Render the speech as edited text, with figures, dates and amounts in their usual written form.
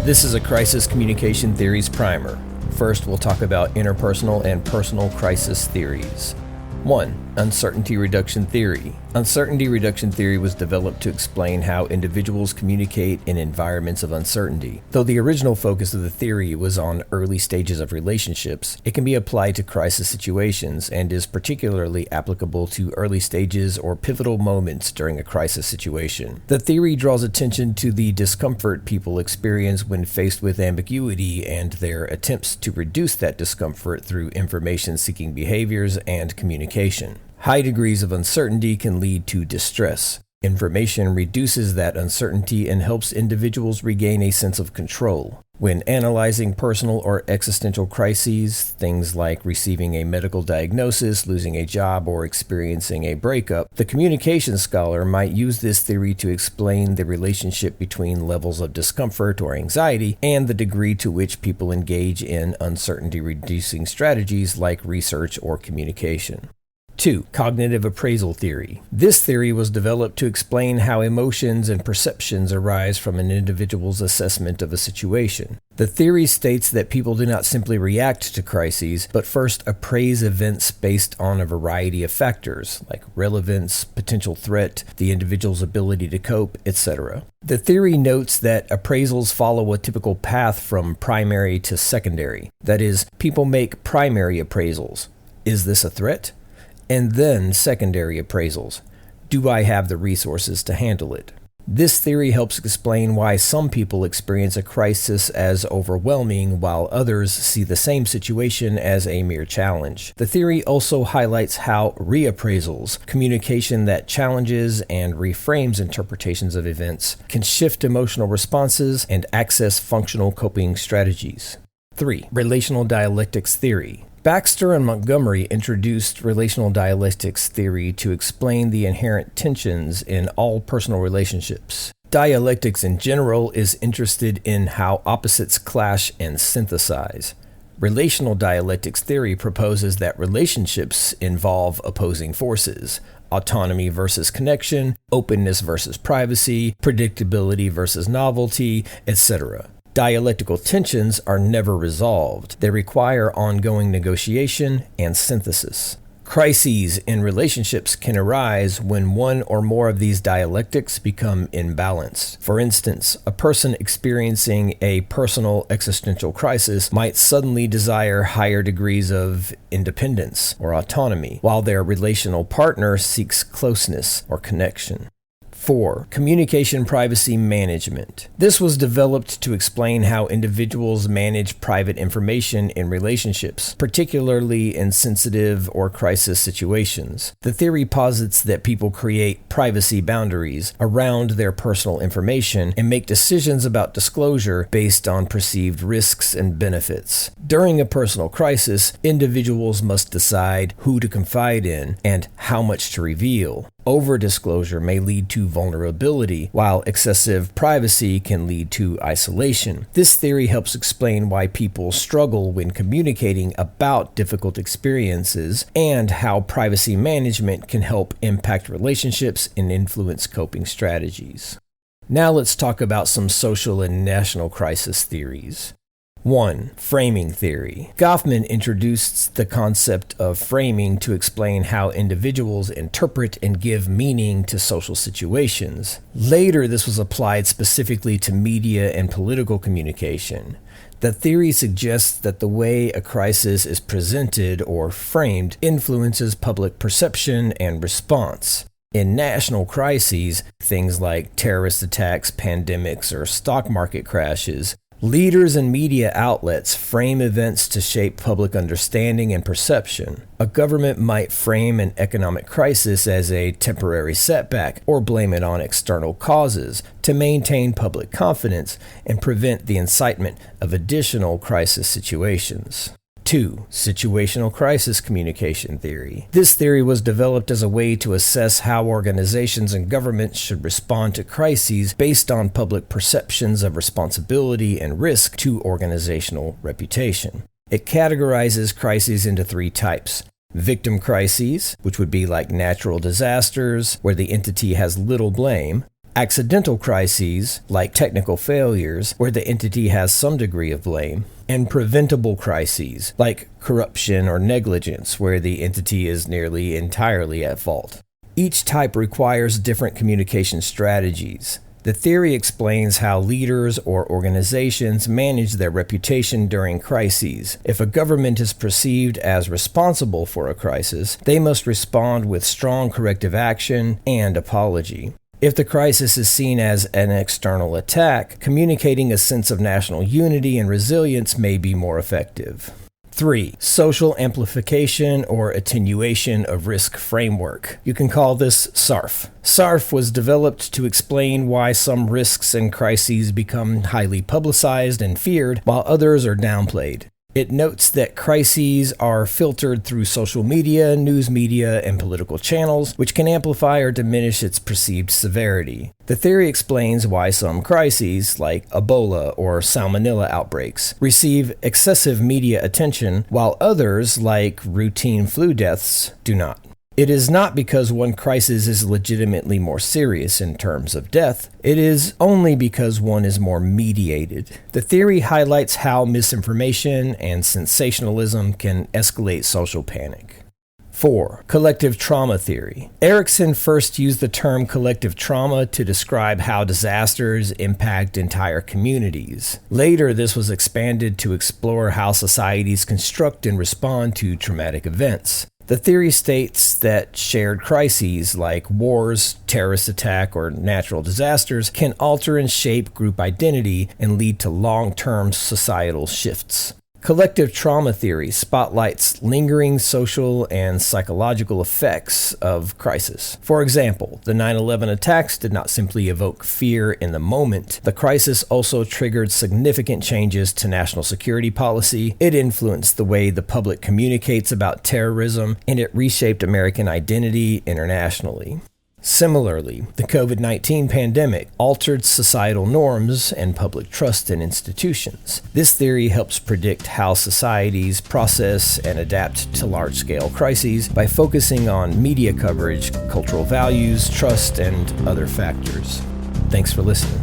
This is a Crisis Communication Theories primer. First, we'll talk about interpersonal and personal crisis theories. 1. Uncertainty reduction theory. Uncertainty reduction theory was developed to explain how individuals communicate in environments of uncertainty. Though the original focus of the theory was on early stages of relationships, it can be applied to crisis situations and is particularly applicable to early stages or pivotal moments during a crisis situation. The theory draws attention to the discomfort people experience when faced with ambiguity and their attempts to reduce that discomfort through information-seeking behaviors and communication. High degrees of uncertainty can lead to distress. Information reduces that uncertainty and helps individuals regain a sense of control. When analyzing personal or existential crises, things like receiving a medical diagnosis, losing a job, or experiencing a breakup, the communication scholar might use this theory to explain the relationship between levels of discomfort or anxiety and the degree to which people engage in uncertainty-reducing strategies like research or communication. 2. Cognitive appraisal theory. This theory was developed to explain how emotions and perceptions arise from an individual's assessment of a situation. The theory states that people do not simply react to crises, but first appraise events based on a variety of factors, like relevance, potential threat, the individual's ability to cope, etc. The theory notes that appraisals follow a typical path from primary to secondary. That is, people make primary appraisals. Is this a threat? And then secondary appraisals. Do I have the resources to handle it? This theory helps explain why some people experience a crisis as overwhelming while others see the same situation as a mere challenge. The theory also highlights how reappraisals, communication that challenges and reframes interpretations of events, can shift emotional responses and access functional coping strategies. 3. Relational dialectics theory. Baxter and Montgomery introduced relational dialectics theory to explain the inherent tensions in all personal relationships. Dialectics in general is interested in how opposites clash and synthesize. Relational dialectics theory proposes that relationships involve opposing forces: autonomy versus connection, openness versus privacy, predictability versus novelty, etc. Dialectical tensions are never resolved. They require ongoing negotiation and synthesis. Crises in relationships can arise when one or more of these dialectics become imbalanced. For instance, a person experiencing a personal existential crisis might suddenly desire higher degrees of independence or autonomy, while their relational partner seeks closeness or connection. 4. Communication privacy management. This was developed to explain how individuals manage private information in relationships, particularly in sensitive or crisis situations. The theory posits that people create privacy boundaries around their personal information and make decisions about disclosure based on perceived risks and benefits. During a personal crisis, individuals must decide who to confide in and how much to reveal. Over-disclosure may lead to vulnerability, while excessive privacy can lead to isolation. This theory helps explain why people struggle when communicating about difficult experiences and how privacy management can help impact relationships and influence coping strategies. Now let's talk about some social and national crisis theories. 1. Framing theory. Goffman introduced the concept of framing to explain how individuals interpret and give meaning to social situations. Later, this was applied specifically to media and political communication. The theory suggests that the way a crisis is presented or framed influences public perception and response. In national crises, things like terrorist attacks, pandemics, or stock market crashes, leaders and media outlets frame events to shape public understanding and perception. A government might frame an economic crisis as a temporary setback or blame it on external causes to maintain public confidence and prevent the incitement of additional crisis situations. 2. Situational crisis communication theory. This theory was developed as a way to assess how organizations and governments should respond to crises based on public perceptions of responsibility and risk to organizational reputation. It categorizes crises into 3 types: victim crises, which would be like natural disasters, where the entity has little blame; Accidental crises, like technical failures, where the entity has some degree of blame, and preventable crises, like corruption or negligence, where the entity is nearly entirely at fault. Each type requires different communication strategies. The theory explains how leaders or organizations manage their reputation during crises. If a government is perceived as responsible for a crisis, they must respond with strong corrective action and apology. If the crisis is seen as an external attack, communicating a sense of national unity and resilience may be more effective. 3. Social amplification or attenuation of risk framework. You can call this SARF. SARF was developed to explain why some risks and crises become highly publicized and feared, while others are downplayed. It notes that crises are filtered through social media, news media, and political channels, which can amplify or diminish its perceived severity. The theory explains why some crises, like Ebola or Salmonella outbreaks, receive excessive media attention, while others, like routine flu deaths, do not. It is not because one crisis is legitimately more serious in terms of death. It is only because one is more mediated. The theory highlights how misinformation and sensationalism can escalate social panic. 4. Collective trauma theory. Erickson first used the term collective trauma to describe how disasters impact entire communities. Later, this was expanded to explore how societies construct and respond to traumatic events. The theory states that shared crises like wars, terrorist attack, or natural disasters can alter and shape group identity and lead to long-term societal shifts. Collective trauma theory spotlights lingering social and psychological effects of crisis. For example, the 9/11 attacks did not simply evoke fear in the moment. The crisis also triggered significant changes to national security policy. It influenced the way the public communicates about terrorism, and it reshaped American identity internationally. Similarly, the COVID-19 pandemic altered societal norms and public trust in institutions. This theory helps predict how societies process and adapt to large-scale crises by focusing on media coverage, cultural values, trust, and other factors. Thanks for listening.